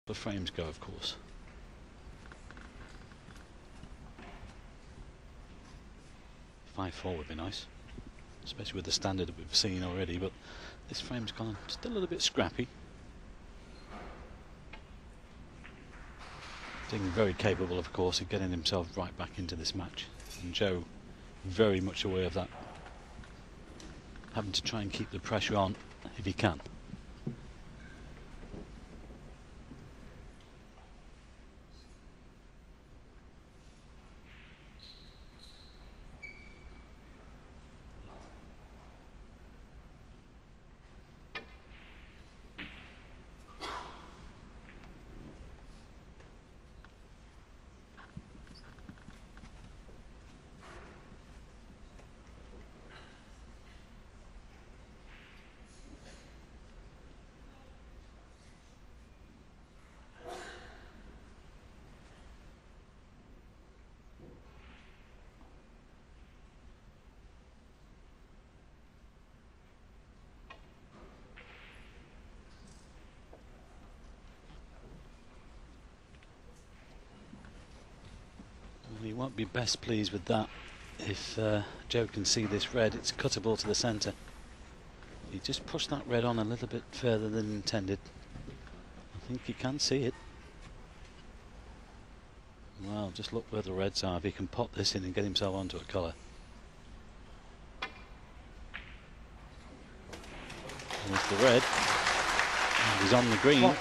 the frames go, of course. "5-4" would be nice, especially with the standard that we've seen already, but this frame's gone still a little bit scrappy. Ding very capable, of course, of getting himself right back into this match, and Joe very much aware of that, having to try and keep the pressure on if he can. He won't be best pleased with that if Joe can see this red. It's cuttable to the centre. He just pushed that red on a little bit further than intended. I think he can see it. Well, just look where the reds are. If he can pop this in and get himself onto a colour. There's the red. And he's on the green.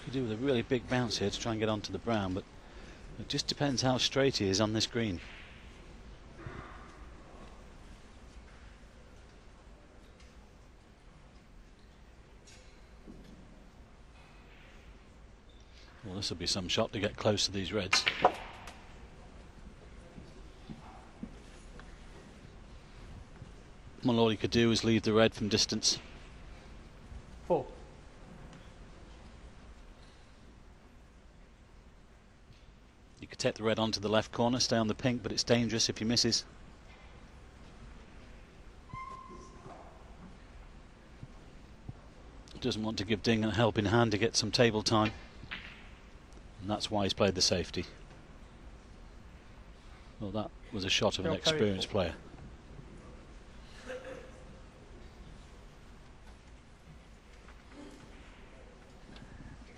Could do with a really big bounce here to try and get onto the brown, but it just depends how straight he is on this green. Well, this will be some shot to get close to these reds. Well, all he could do is leave the red from distance. 4. You could take the red onto the left corner, stay on the pink, but it's dangerous if he misses. Doesn't want to give Ding a helping hand to get some table time, and that's why he's played the safety. Well, that was a shot of an experienced player.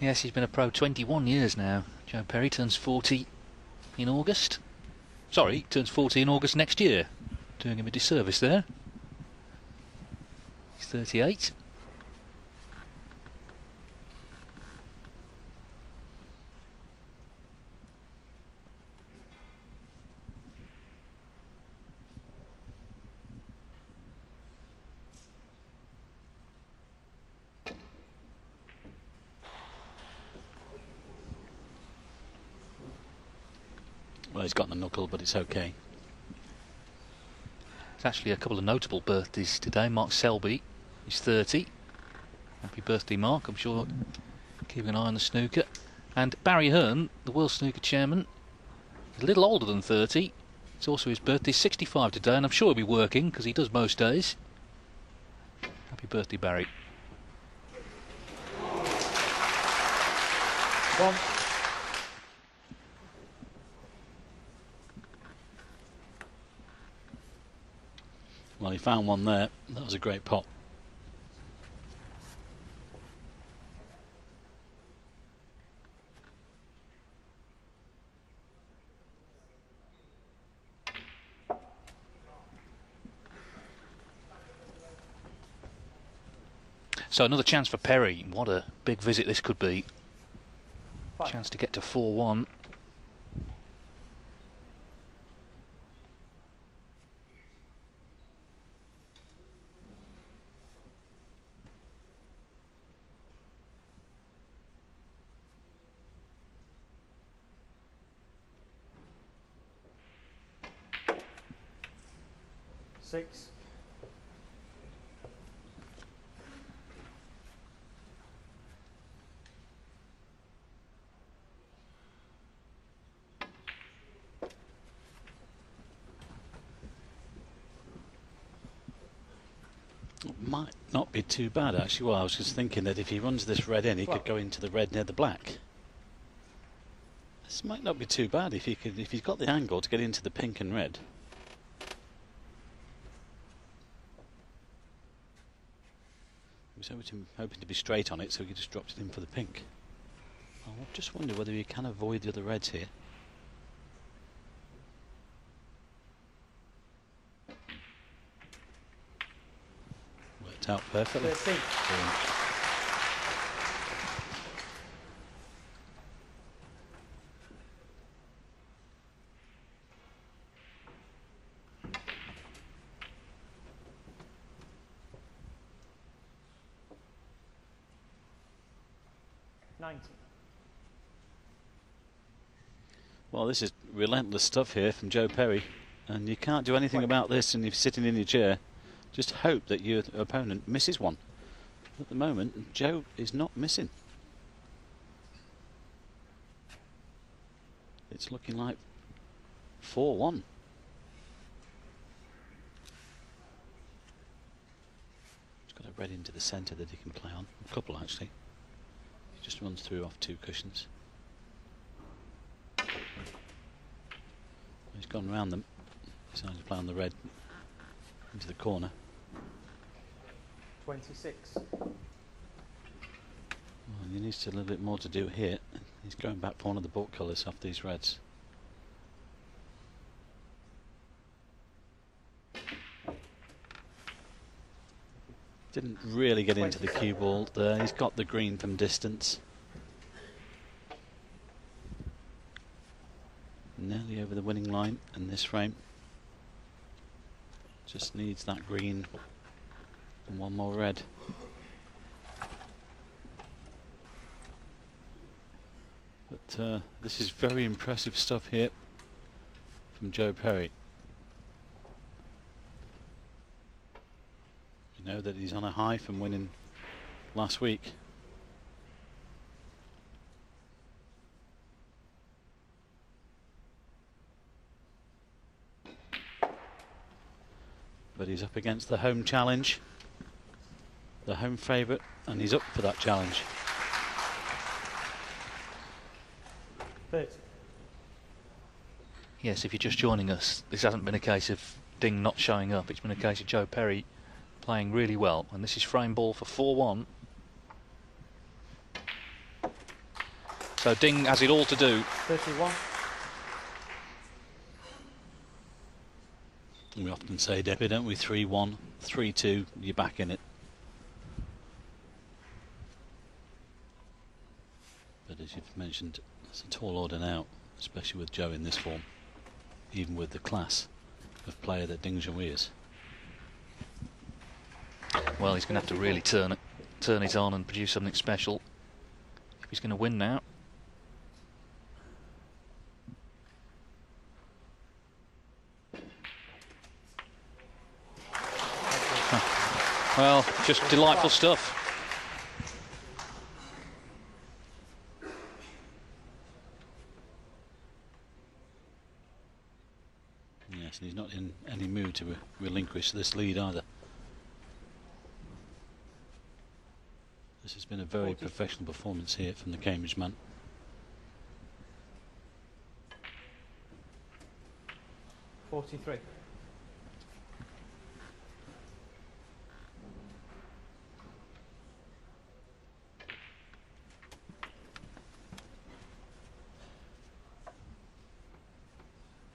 Yes, he's been a pro 21 years now. Joe Perry turns 40 in August. Sorry, turns 40 in August next year. Doing him a disservice there. He's 38. Well, he's got the knuckle, but it's okay. There's actually a couple of notable birthdays today. Mark Selby is 30. Happy birthday, Mark. I'm sure keeping an eye on the snooker. And Barry Hearn, the World Snooker Chairman, is a little older than 30. It's also his birthday, 65 today, and I'm sure he'll be working because he does most days. Happy birthday, Barry. 1. Well, he found one there. That was a great pot. So another chance for Perry. What a big visit this could be. 5. Chance to get to 4-1. Six. not be too bad actually. Well, I was just thinking that if he runs this red in, he could go into the red near the black. This might not be too bad if he's got the angle to get into the pink and red. He was hoping to be straight on it, so he just dropped it in for the pink. I just wonder whether he can avoid the other reds here. Worked out perfectly. 90. Well, this is relentless stuff here from Joe Perry, and you can't do anything about this, and if you're sitting in your chair, just hope that your opponent misses one. At the moment, Joe is not missing. It's looking like 4-1. He's got a red into the centre that he can play on. A couple, actually. He just runs through off 2 cushions. He's gone round them. Decided to play on the red into the corner. 26. Well, he needs a little bit more to do here. He's going back for one of the book colours off these reds. Didn't really get into the cue ball there. He's got the green from distance. Nearly over the winning line in this frame. Just needs that green and one more red. But this is very impressive stuff here from Joe Perry. You know that he's on a high from winning last week. But he's up against the home challenge, the home favourite, and he's up for that challenge. 30. Yes, if you're just joining us, this hasn't been a case of Ding not showing up. It's been a case of Joe Perry playing really well, and this is frame ball for 4-1. So Ding has it all to do. 31. We often say, Debbie, don't we? 3-1, 3-2, you're back in it. But as you've mentioned, it's a tall order now, especially with Joe in this form, even with the class of player that Ding Junhui is. Well, he's going to have to really turn it on and produce something special if he's going to win now. Well, just delightful stuff. Yes, and he's not in any mood to relinquish this lead either. This has been a very professional performance here from the Cambridge man. $43.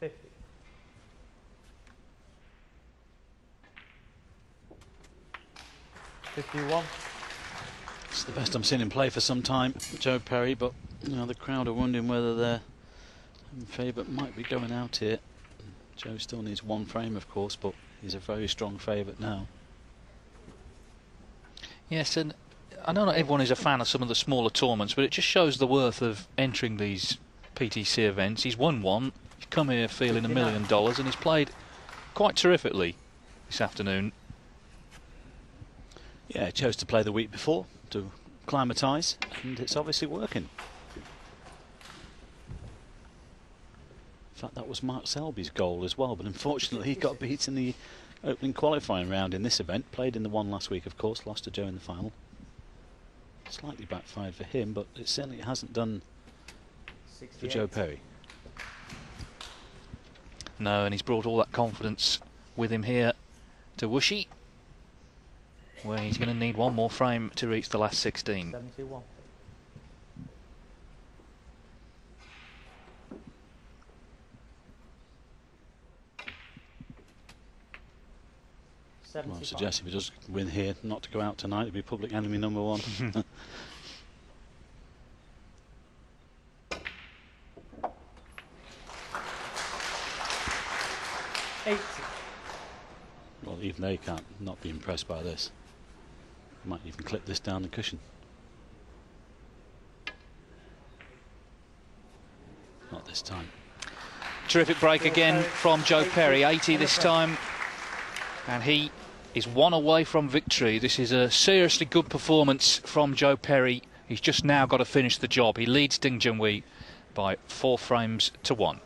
$50. 51. It's the best I'm seen him play for some time, Joe Perry, but you know, the crowd are wondering whether their favourite might be going out here. Joe still needs one frame, of course, but he's a very strong favourite now. Yes, and I know not everyone is a fan of some of the smaller tournaments, but it just shows the worth of entering these PTC events. He's won one, he's come here feeling $1 million, and he's played quite terrifically this afternoon. Yeah, he chose to play the week before to acclimatise, and it's obviously working. In fact, that was Mark Selby's goal as well, but unfortunately he got beat in the opening qualifying round in this event. Played in the one last week, of course, lost to Joe in the final. Slightly backfired for him, but it certainly hasn't done for Joe Perry. No, and he's brought all that confidence with him here to Wuxi, where he's going to need one more frame to reach the last 16. 71. Well, I suggest if he does win here, not to go out tonight, it'd be public enemy number one. 80. Well, even they can't not be impressed by this. Might even clip this down the cushion. Not this time. Terrific break again from Joe Perry, 80 this time, and he is one away from victory. This is a seriously good performance from Joe Perry. He's just now got to finish the job. He leads Junhui by 4 frames to 1.